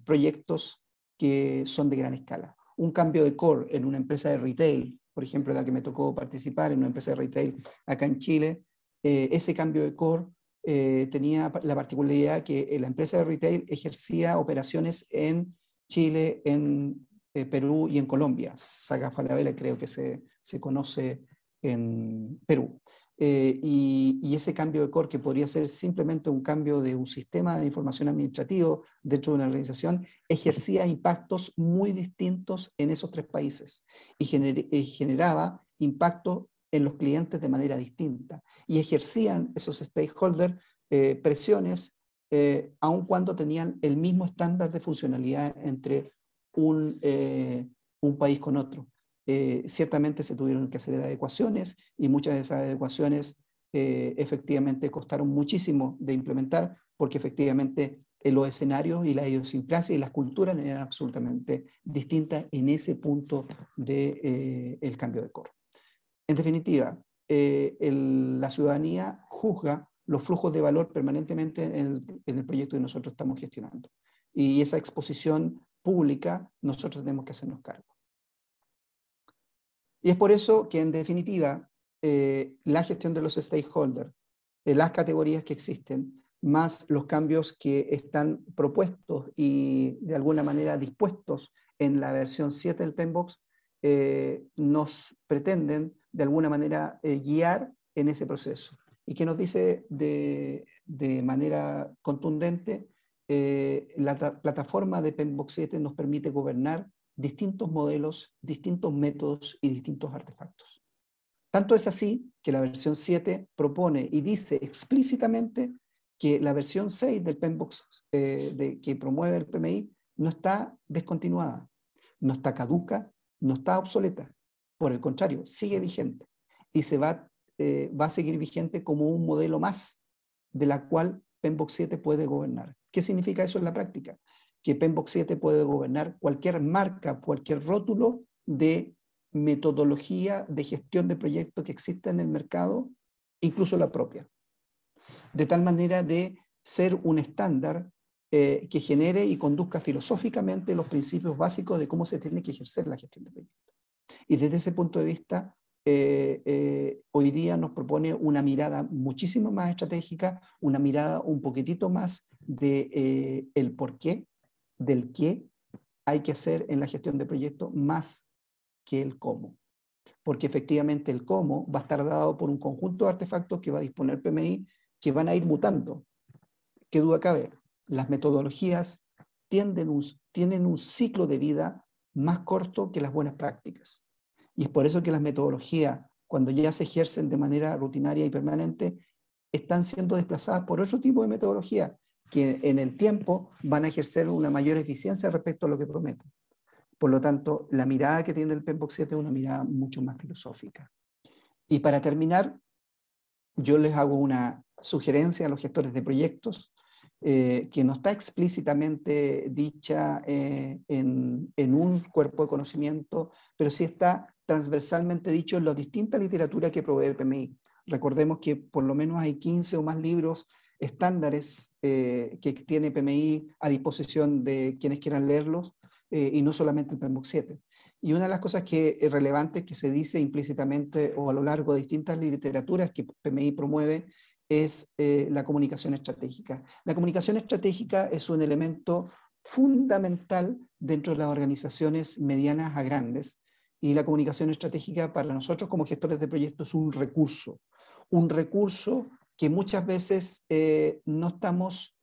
proyectos que son de gran escala. Un cambio de core en una empresa de retail, por ejemplo, la que me tocó participar en una empresa de retail acá en Chile, ese cambio de core tenía la particularidad que la empresa de retail ejercía operaciones en Chile, en Perú y en Colombia. Saga Falabella creo que se conoce en Perú. Y ese cambio de core, que podría ser simplemente un cambio de un sistema de información administrativo dentro de una organización, ejercía impactos muy distintos en esos tres países y generaba impactos en los clientes de manera distinta. Y ejercían esos stakeholders presiones aun cuando tenían el mismo estándar de funcionalidad entre un país con otro. Ciertamente se tuvieron que hacer adecuaciones y muchas de esas adecuaciones efectivamente costaron muchísimo de implementar porque efectivamente los escenarios y la idiosincrasia y las culturas eran absolutamente distintas en ese punto del cambio de core. En definitiva, la ciudadanía juzga los flujos de valor permanentemente en el proyecto que nosotros estamos gestionando. Y esa exposición pública nosotros tenemos que hacernos cargo. Y es por eso que, en definitiva, la gestión de los stakeholders, las categorías que existen, más los cambios que están propuestos y de alguna manera dispuestos en la versión 7 del PMBOK, nos pretenden de alguna manera guiar en ese proceso. Y que nos dice de manera contundente, la plataforma de PMBOK 7 nos permite gobernar distintos modelos, distintos métodos y distintos artefactos. Tanto es así que la versión 7 propone y dice explícitamente que la versión 6 del PMBOK que promueve el PMI no está descontinuada, no está caduca, no está obsoleta. Por el contrario, sigue vigente y se va va a seguir vigente como un modelo más de la cual PMBOK 7 puede gobernar. ¿Qué significa eso en la práctica? Que PMBOK 7 puede gobernar cualquier marca, cualquier rótulo de metodología de gestión de proyectos que exista en el mercado, incluso la propia. De tal manera de ser un estándar que genere y conduzca filosóficamente los principios básicos de cómo se tiene que ejercer la gestión de proyectos. Y desde ese punto de vista, hoy día nos propone una mirada muchísimo más estratégica, una mirada un poquitito más de el por qué, del qué hay que hacer en la gestión de proyectos, más que el cómo. Porque efectivamente el cómo va a estar dado por un conjunto de artefactos que va a disponer PMI que van a ir mutando. ¿Qué duda cabe? Las metodologías tienen un ciclo de vida más corto que las buenas prácticas. Y es por eso que las metodologías, cuando ya se ejercen de manera rutinaria y permanente, están siendo desplazadas por otro tipo de metodología que en el tiempo van a ejercer una mayor eficiencia respecto a lo que prometen. Por lo tanto, la mirada que tiene el PMBOK 7 es una mirada mucho más filosófica. Y para terminar, yo les hago una sugerencia a los gestores de proyectos que no está explícitamente dicha en un cuerpo de conocimiento, pero sí está transversalmente dicho en la distinta literatura que provee el PMI. Recordemos que por lo menos hay 15 o más libros estándares que tiene PMI a disposición de quienes quieran leerlos, y no solamente el PMBOK 7. Y una de las cosas relevantes que se dice implícitamente o a lo largo de distintas literaturas que PMI promueve es la comunicación estratégica. La comunicación estratégica es un elemento fundamental dentro de las organizaciones medianas a grandes, y la comunicación estratégica para nosotros como gestores de proyectos es un recurso que muchas veces no estamos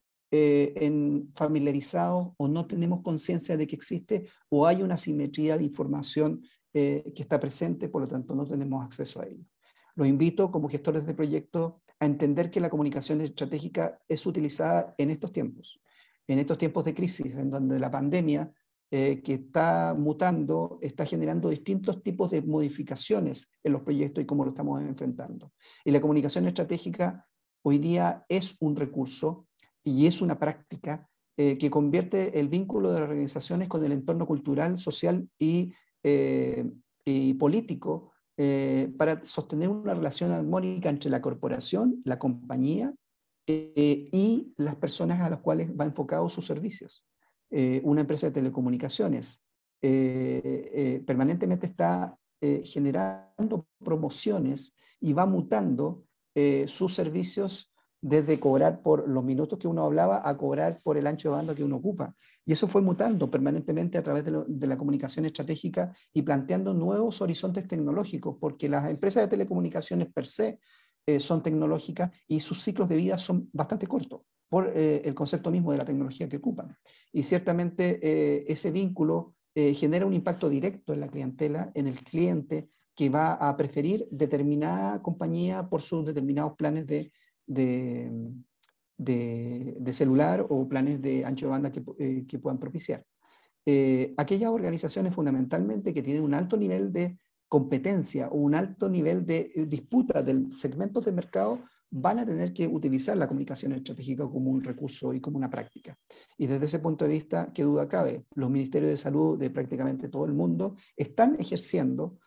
familiarizados o no tenemos conciencia de que existe, o hay una asimetría de información que está presente, por lo tanto no tenemos acceso a ello. Los invito como gestores de proyectos a entender que la comunicación estratégica es utilizada en estos tiempos de crisis, en donde la pandemia que está mutando, está generando distintos tipos de modificaciones en los proyectos y cómo lo estamos enfrentando. Y la comunicación estratégica hoy día es un recurso y es una práctica que convierte el vínculo de las organizaciones con el entorno cultural, social y político para sostener una relación armónica entre la corporación, la compañía y las personas a las cuales va enfocado sus servicios. Una empresa de telecomunicaciones permanentemente está generando promociones y va mutando sus servicios desde cobrar por los minutos que uno hablaba a cobrar por el ancho de banda que uno ocupa. Y eso fue mutando permanentemente a través de la comunicación estratégica y planteando nuevos horizontes tecnológicos, porque las empresas de telecomunicaciones per se son tecnológicas y sus ciclos de vida son bastante cortos por el concepto mismo de la tecnología que ocupan. Y ciertamente ese vínculo genera un impacto directo en la clientela, en el cliente, que va a preferir determinada compañía por sus determinados planes de celular o planes de ancho de banda que puedan propiciar. Aquellas organizaciones fundamentalmente que tienen un alto nivel de competencia o un alto nivel de disputa del segmento de mercado van a tener que utilizar la comunicación estratégica como un recurso y como una práctica. Y desde ese punto de vista, qué duda cabe, los ministerios de salud de prácticamente todo el mundo están ejerciendo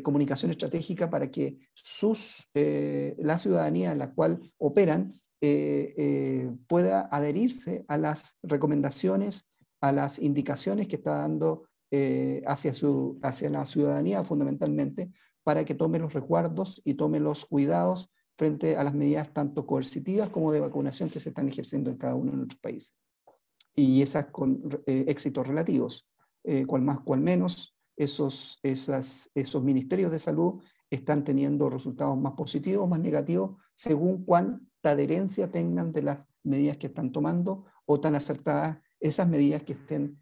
comunicación estratégica para que la ciudadanía en la cual operan pueda adherirse a las recomendaciones, a las indicaciones que está dando hacia la ciudadanía fundamentalmente, para que tome los resguardos y tome los cuidados frente a las medidas tanto coercitivas como de vacunación que se están ejerciendo en cada uno de nuestros países. Y esas con éxitos relativos, cual más, cual menos, esos ministerios de salud están teniendo resultados más positivos o más negativos según cuánta adherencia tengan de las medidas que están tomando o tan acertadas esas medidas que estén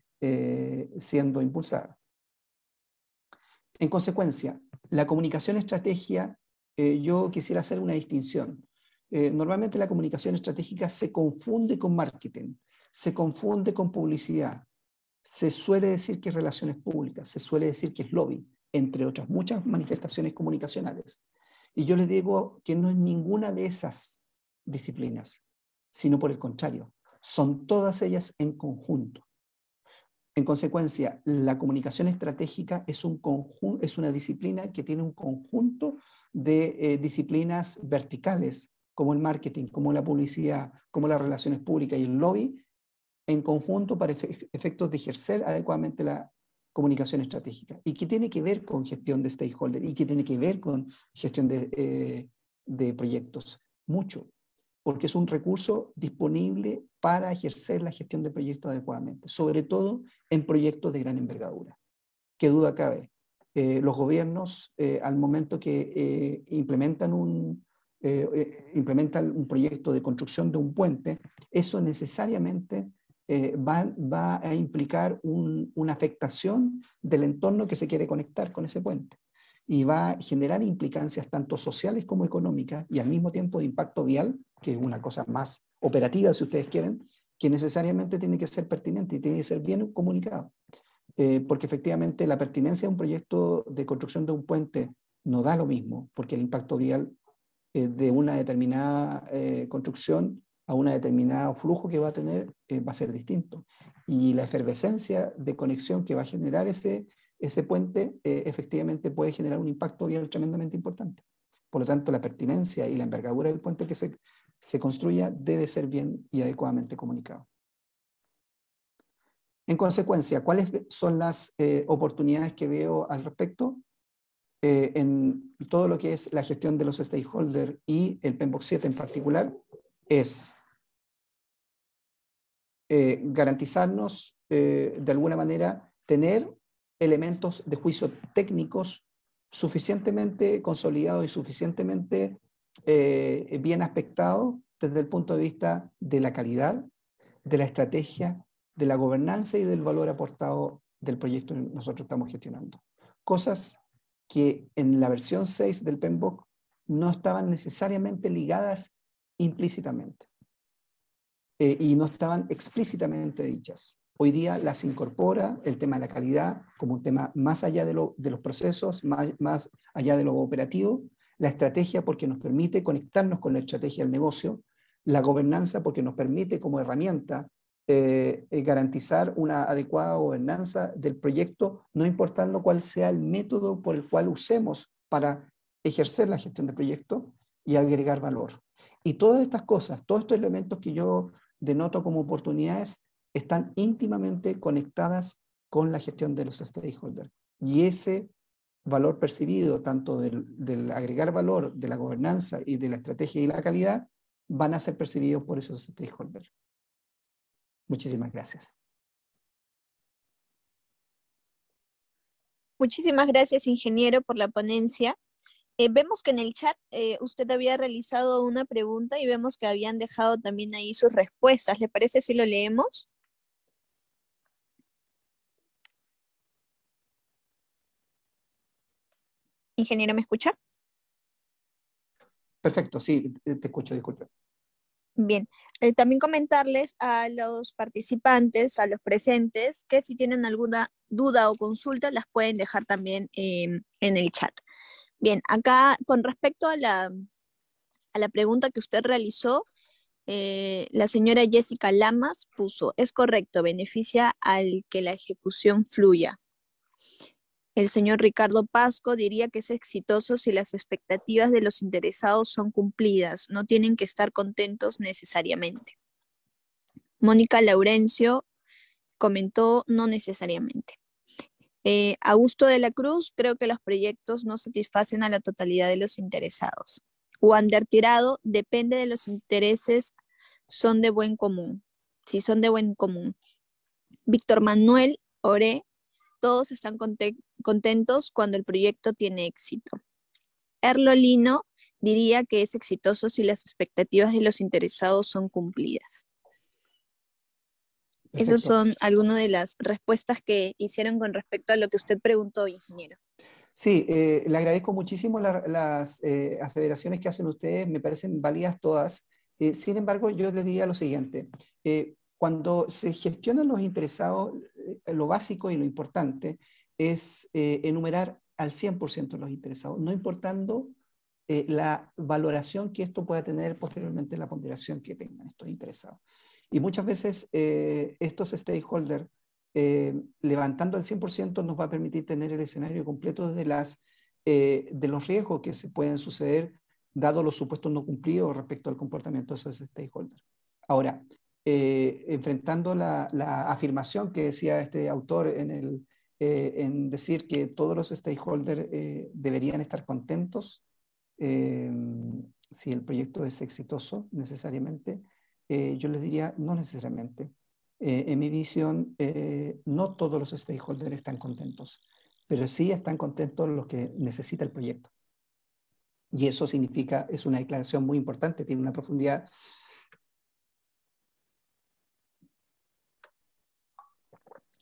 siendo impulsadas. En consecuencia, la comunicación estratégica, yo quisiera hacer una distinción. Normalmente la comunicación estratégica se confunde con marketing, se confunde con publicidad, se suele decir que es relaciones públicas, se suele decir que es lobby, entre otras muchas manifestaciones comunicacionales. Y yo les digo que no es ninguna de esas disciplinas, sino por el contrario, son todas ellas en conjunto. En consecuencia, la comunicación estratégica es una disciplina que tiene un conjunto de disciplinas verticales, como el marketing, como la publicidad, como las relaciones públicas y el lobby, en conjunto para efectos de ejercer adecuadamente la comunicación estratégica. ¿Y qué tiene que ver con gestión de stakeholder? ¿Y qué tiene que ver con gestión de proyectos? Mucho, porque es un recurso disponible para ejercer la gestión de proyectos adecuadamente, sobre todo en proyectos de gran envergadura. ¿Qué duda cabe? Los gobiernos, al momento que implementan un proyecto de construcción de un puente, eso necesariamente va a implicar una afectación del entorno que se quiere conectar con ese puente y va a generar implicancias tanto sociales como económicas y al mismo tiempo de impacto vial, que es una cosa más operativa si ustedes quieren, que necesariamente tiene que ser pertinente y tiene que ser bien comunicado. Porque efectivamente la pertinencia de un proyecto de construcción de un puente no da lo mismo, porque el impacto vial de una determinada construcción a un determinado flujo que va a tener va a ser distinto. Y la efervescencia de conexión que va a generar ese puente efectivamente puede generar un impacto vial tremendamente importante. Por lo tanto, la pertinencia y la envergadura del puente que se construya debe ser bien y adecuadamente comunicado. En consecuencia, ¿cuáles son las oportunidades que veo al respecto? En todo lo que es la gestión de los stakeholders y el PMBOK 7 en particular, es garantizarnos, de alguna manera, tener elementos de juicio técnicos suficientemente consolidados y suficientemente bien aspectados desde el punto de vista de la calidad, de la estrategia, de la gobernanza y del valor aportado del proyecto que nosotros estamos gestionando. Cosas que en la versión 6 del PMBOK no estaban necesariamente ligadas implícitamente y no estaban explícitamente dichas. Hoy día las incorpora el tema de la calidad como un tema más allá de los procesos, más allá de lo operativo, la estrategia porque nos permite conectarnos con la estrategia del negocio, la gobernanza porque nos permite como herramienta garantizar una adecuada gobernanza del proyecto, no importando cuál sea el método por el cual usemos para ejercer la gestión del proyecto y agregar valor. Y todas estas cosas, todos estos elementos que yo denoto como oportunidades, están íntimamente conectadas con la gestión de los stakeholders. Y ese valor percibido, tanto del agregar valor, de la gobernanza y de la estrategia y la calidad, van a ser percibidos por esos stakeholders. Muchísimas gracias. Muchísimas gracias, ingeniero, por la ponencia. Vemos que en el chat usted había realizado una pregunta y vemos que habían dejado también ahí sus respuestas. ¿Le parece si lo leemos? Ingeniero, ¿me escucha? Perfecto, sí, te escucho, disculpe. Bien, también comentarles a los participantes, a los presentes, que si tienen alguna duda o consulta, las pueden dejar también en el chat. Bien, acá con respecto a la pregunta que usted realizó, la señora Jessica Lamas puso, es correcto, beneficia al que la ejecución fluya. El señor Ricardo Pasco diría que es exitoso si las expectativas de los interesados son cumplidas, no tienen que estar contentos necesariamente. Mónica Laurencio comentó no necesariamente. Augusto de la Cruz, creo que los proyectos no satisfacen a la totalidad de los interesados. Wander Tirado, depende de los intereses, son de buen común. Sí, son de buen común. Víctor Manuel Oré, todos están contentos cuando el proyecto tiene éxito. Erlolino diría que es exitoso si las expectativas de los interesados son cumplidas. Perfecto. Esas son algunas de las respuestas que hicieron con respecto a lo que usted preguntó, ingeniero. Sí, le agradezco muchísimo las aseveraciones que hacen ustedes, me parecen válidas todas. Sin embargo, yo les diría lo siguiente. Cuando se gestionan los interesados, lo básico y lo importante es enumerar al 100% los interesados, no importando la valoración que esto pueda tener posteriormente, la ponderación que tengan estos interesados. Y muchas veces estos stakeholders, levantando al 100%, nos va a permitir tener el escenario completo de los riesgos que se pueden suceder dado los supuestos no cumplidos respecto al comportamiento de esos stakeholders. Ahora, enfrentando la afirmación que decía este autor en decir que todos los stakeholders deberían estar contentos si el proyecto es exitoso necesariamente, yo les diría no necesariamente. En mi visión, no todos los stakeholders están contentos, pero sí están contentos los que necesita el proyecto. Y eso significa, es una declaración muy importante, tiene una profundidad.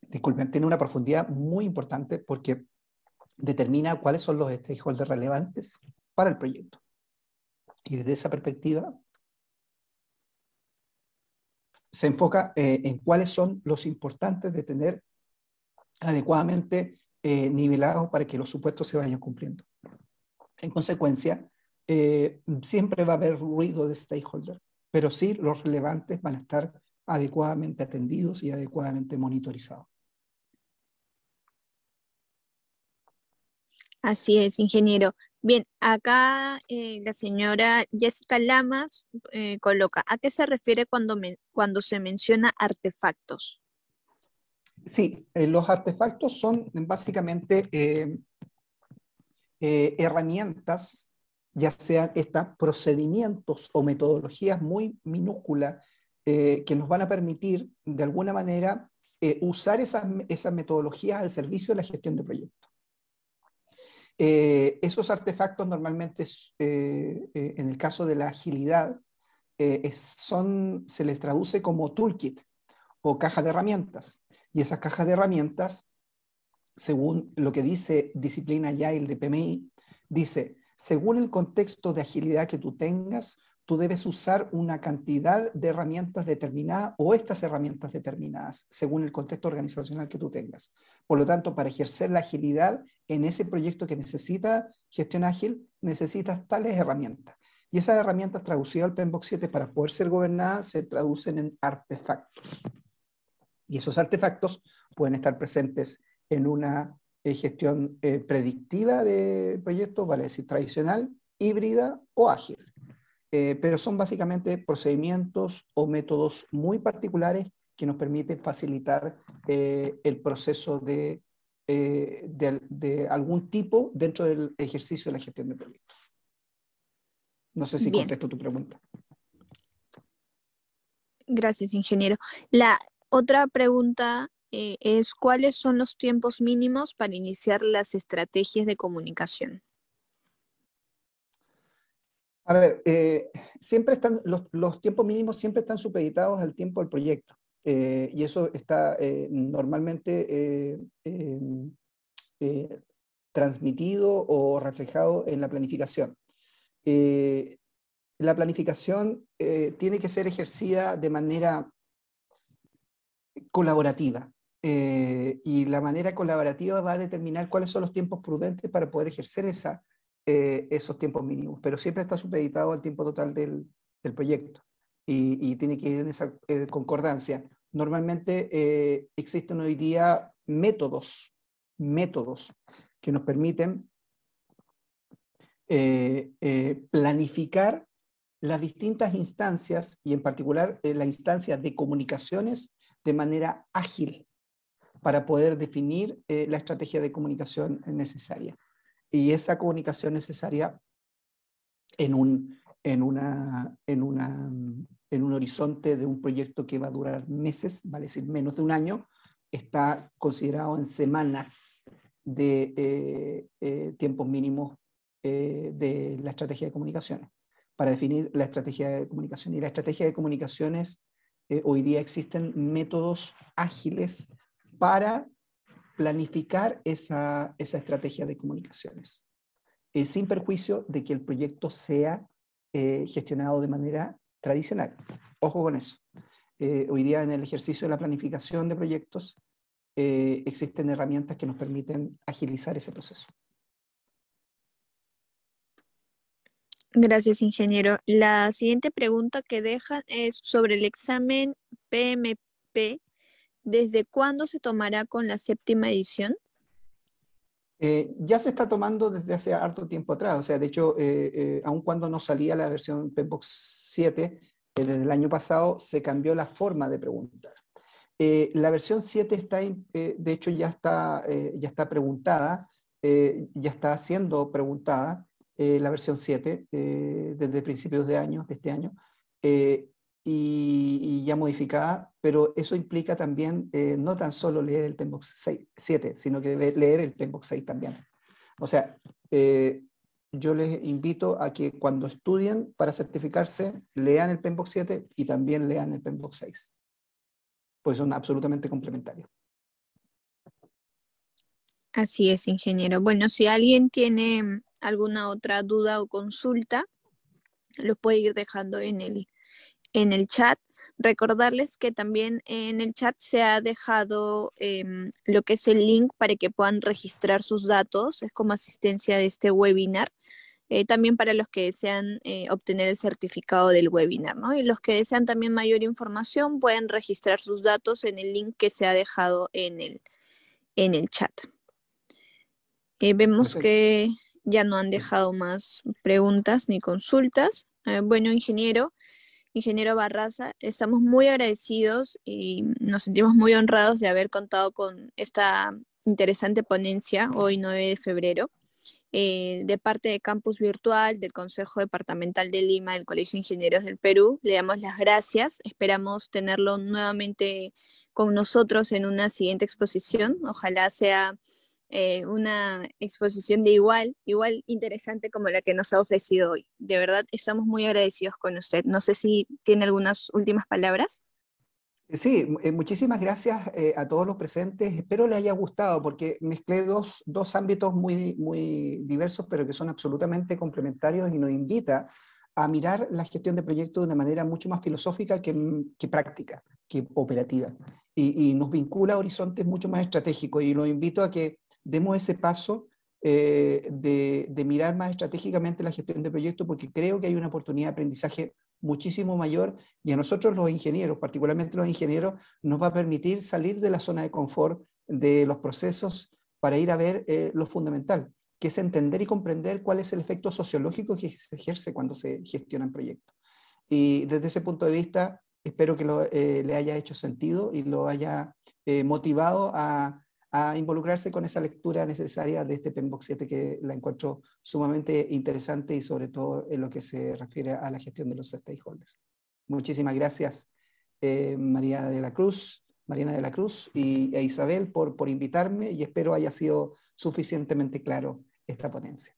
Disculpen, tiene una profundidad muy importante porque determina cuáles son los stakeholders relevantes para el proyecto. Y desde esa perspectiva se enfoca en cuáles son los importantes de tener adecuadamente nivelados para que los supuestos se vayan cumpliendo. En consecuencia, siempre va a haber ruido de stakeholder, pero sí los relevantes van a estar adecuadamente atendidos y adecuadamente monitorizados. Así es, ingeniero. Bien, acá la señora Jessica Lamas coloca, ¿a qué se refiere cuando se menciona artefactos? Sí, los artefactos son básicamente herramientas, ya sean estas procedimientos o metodologías muy minúsculas que nos van a permitir de alguna manera usar esas metodologías al servicio de la gestión de proyectos. Esos artefactos normalmente, en el caso de la agilidad, se les traduce como toolkit o caja de herramientas. Y esas cajas de herramientas, según lo que dice Disciplina Agile de PMI, dice, según el contexto de agilidad que tú tengas, tú debes usar una cantidad de herramientas determinadas o estas herramientas determinadas, según el contexto organizacional que tú tengas. Por lo tanto, para ejercer la agilidad en ese proyecto que necesita gestión ágil, necesitas tales herramientas. Y esas herramientas traducidas al PMBOK 7 para poder ser gobernadas se traducen en artefactos. Y esos artefactos pueden estar presentes en una gestión predictiva de proyectos, vale decir tradicional, híbrida o ágil. Pero son básicamente procedimientos o métodos muy particulares que nos permiten facilitar el proceso de algún tipo dentro del ejercicio de la gestión de proyectos. No sé si Bien, contesto tu pregunta. gracias, ingeniero. La otra pregunta es, ¿cuáles son los tiempos mínimos para iniciar las estrategias de comunicación? A ver, siempre están, los tiempos mínimos siempre están supeditados al tiempo del proyecto. Y eso está normalmente transmitido o reflejado en la planificación. La planificación tiene que ser ejercida de manera colaborativa. Y la manera colaborativa va a determinar cuáles son los tiempos prudentes para poder ejercer esos tiempos mínimos, pero siempre está supeditado al tiempo total del proyecto y tiene que ir en esa concordancia. Normalmente existen hoy día métodos que nos permiten planificar las distintas instancias y en particular la instancia de comunicaciones de manera ágil para poder definir la estrategia de comunicación necesaria. Y esa comunicación necesaria en un horizonte de un proyecto que va a durar meses, vale decir menos de un año, está considerado en semanas de tiempos mínimos de la estrategia de comunicaciones, para definir la estrategia de comunicación. Y la estrategia de comunicaciones, hoy día existen métodos ágiles para planificar esa estrategia de comunicaciones, sin perjuicio de que el proyecto sea gestionado de manera tradicional. Ojo con eso. Hoy día en el ejercicio de la planificación de proyectos existen herramientas que nos permiten agilizar ese proceso. Gracias, ingeniero. La siguiente pregunta que dejan es sobre el examen PMP. ¿Desde cuándo se tomará con la séptima edición? Ya se está tomando desde hace harto tiempo atrás, o sea, de hecho, aun cuando no salía la versión PEMBOK 7, desde el año pasado se cambió la forma de preguntar. La versión 7 está, de hecho, ya está preguntada, ya está siendo preguntada, la versión 7, desde principios de este año, eh, y ya modificada, pero eso implica también no tan solo leer el PEMBOK 7, sino que debe leer el PEMBOK 6 también. O sea, eh, yo les invito a que cuando estudien para certificarse, lean el PEMBOK 7 y también lean el PEMBOK 6, pues son absolutamente complementarios. Así es, ingeniero. Bueno, si alguien tiene alguna otra duda o consulta, lo puede ir dejando en el chat. Recordarles que también en el chat se ha dejado lo que es el link para que puedan registrar sus datos. Es como asistencia de este webinar. También para los que desean obtener el certificado del webinar, ¿no? Y los que desean también mayor información pueden registrar sus datos en el link que se ha dejado en el chat. Vemos Perfecto. que ya no han dejado más preguntas ni consultas. Bueno, ingeniero Barraza, estamos muy agradecidos y nos sentimos muy honrados de haber contado con esta interesante ponencia hoy 9 de febrero. De parte de Campus Virtual, del Consejo Departamental de Lima, del Colegio de Ingenieros del Perú, le damos las gracias. Esperamos tenerlo nuevamente con nosotros en una siguiente exposición. Ojalá sea una exposición de igual interesante como la que nos ha ofrecido hoy. De verdad, estamos muy agradecidos con usted. No sé si tiene algunas últimas palabras. Sí, muchísimas gracias a todos los presentes. Espero les haya gustado porque mezclé dos ámbitos muy diversos, pero que son absolutamente complementarios y nos invita a mirar la gestión de proyectos de una manera mucho más filosófica que práctica, que operativa. Y nos vincula a horizontes mucho más estratégicos y los invito a que demos ese paso de mirar más estratégicamente la gestión de proyectos porque creo que hay una oportunidad de aprendizaje muchísimo mayor y a nosotros los ingenieros, particularmente los ingenieros, nos va a permitir salir de la zona de confort de los procesos para ir a ver lo fundamental, que es entender y comprender cuál es el efecto sociológico que se ejerce cuando se gestionan proyectos. Y desde ese punto de vista, espero que le haya hecho sentido y lo haya motivado a involucrarse con esa lectura necesaria de este PMBOK 7 que la encuentro sumamente interesante y sobre todo en lo que se refiere a la gestión de los stakeholders. Muchísimas gracias Mariana de la Cruz e Isabel por invitarme y espero haya sido suficientemente claro esta ponencia.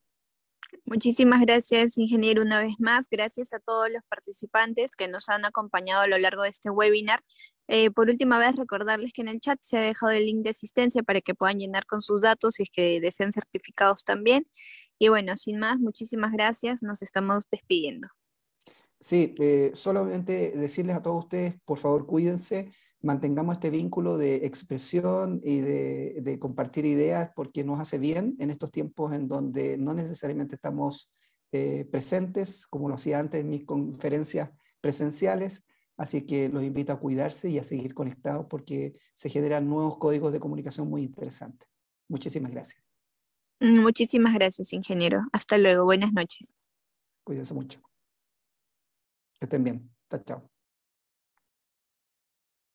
Muchísimas gracias, ingeniero, una vez más. Gracias a todos los participantes que nos han acompañado a lo largo de este webinar. Por última vez, recordarles que en el chat se ha dejado el link de asistencia para que puedan llenar con sus datos si es que desean certificados también. Y bueno, sin más, muchísimas gracias. Nos estamos despidiendo. Sí, solamente decirles a todos ustedes, por favor, cuídense, mantengamos este vínculo de expresión y de compartir ideas porque nos hace bien en estos tiempos en donde no necesariamente estamos presentes, como lo hacía antes en mis conferencias presenciales. Así que los invito a cuidarse y a seguir conectados porque se generan nuevos códigos de comunicación muy interesantes. Muchísimas gracias. Muchísimas gracias, ingeniero. Hasta luego. Buenas noches. Cuídense mucho. Que estén bien. Chao, chao.